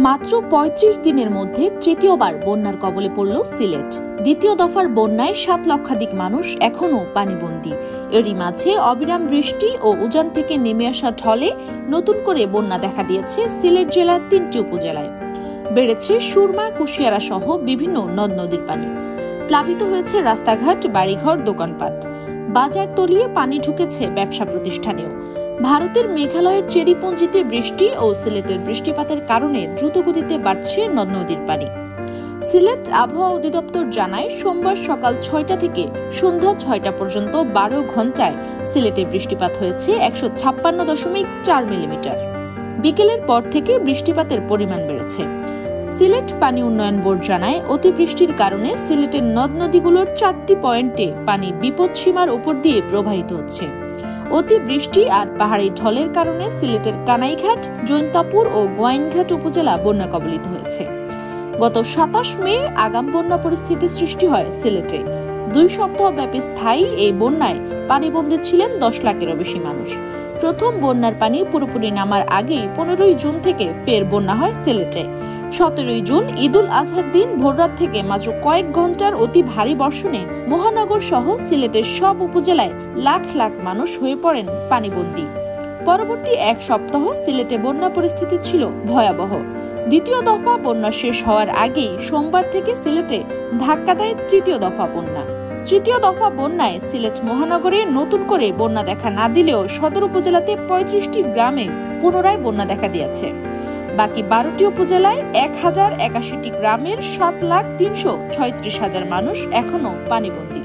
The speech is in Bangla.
মাত্র ৩৫ দিনের মধ্যে তৃতীয়বার বন্যার কবলে পড়ল সিলেট। দ্বিতীয় দফার বন্যায় ৭ লক্ষাধিক মানুষ এখনও পানিবন্দী। এরই মাঝে অবিরাম বৃষ্টি ও উজান থেকে নেমে আসা ঢলে নতুন করে বন্যা দেখা দিয়েছে সিলেট জেলার ৩টি উপজেলায়। বেড়েছে সুরমা, কুশিয়ারা সহ বিভিন্ন নদ নদীর পানি। প্লাবিত হয়েছে রাস্তাঘাট, বাড়িঘর, দোকানপাট। বাজার তলিয়ে পানি ঢুকেছে ব্যবসা প্রতিষ্ঠানেও। ভারতের মেঘালয়ের চেরিপুঞ্জিতে বৃষ্টি ও সিলেটের বৃষ্টিপাতের কারণে দ্রুতগতিতে বাড়ছে নদ নদীর পানি। সিলেট আবহাওয়া অধিদপ্তর জানায়, সোমবার সকাল ৬টা থেকে সন্ধ্যা ৬টা পর্যন্ত ১২ ঘন্টায় সিলেটে বৃষ্টিপাত হয়েছে ১৫.৪ মিলিমিটার। বিকেলের পর থেকে বৃষ্টিপাতের পরিমাণ বেড়েছে। সিলেট পানি উন্নয়ন বোর্ড জানায়, অতিবৃষ্টির কারণে সিলেটের নদ নদীগুলোর ৪টি পয়েন্টে পানি বিপদসীমার উপর দিয়ে প্রবাহিত হচ্ছে। অতিবৃষ্টি আর পাহাড়ি ঢলের কারণে সিলেটের কানাইঘাট, জৈন্তাপুর ও গোয়াইনঘাট উপজেলা বন্যা কবলিত হয়েছে। গত ২৭ মে আগাম বন্যা পরিস্থিতি সৃষ্টি হয় সিলেটে। ২ সপ্তাহ ব্যাপী স্থায়ী এই বন্যায় পানিবন্দী ছিলেন ১০ লাখেরও বেশি মানুষ। প্রথম বন্যার পানি পুরোপুরি নামার আগেই ১৫ই জুন থেকে ফের বন্যা হয় সিলেটে। ১৭ই জুন ঈদুল আজহার দিন ভোররাত থেকে মাত্র কয়েক ঘন্টার অতি ভারী বর্ষণে মহানগর সহ সিলেটের সব উপজেলায় লাখ লাখ মানুষ হয়ে পড়েন পানিবন্দী। পরবর্তী এক সপ্তাহ সিলেটে বন্যা পরিস্থিতি ছিল ভয়াবহ। দ্বিতীয় দফা বন্যা শেষ হওয়ার আগেই সোমবার থেকে সিলেটে ধাক্কা দেয় তৃতীয় দফা বন্যা। তৃতীয় দফা বন্যায় সিলেট মহানগরে নতুন করে বন্যা দেখা না দিলেও সদর উপজেলাতে ৩৫টি গ্রামে পুনরায় বন্যা দেখা দিয়েছে। বাকি ১২টি উপজেলায় ১,০৮১টি গ্রামের ৭,৩৩৬,০০০ মানুষ এখনো পানিবন্দী।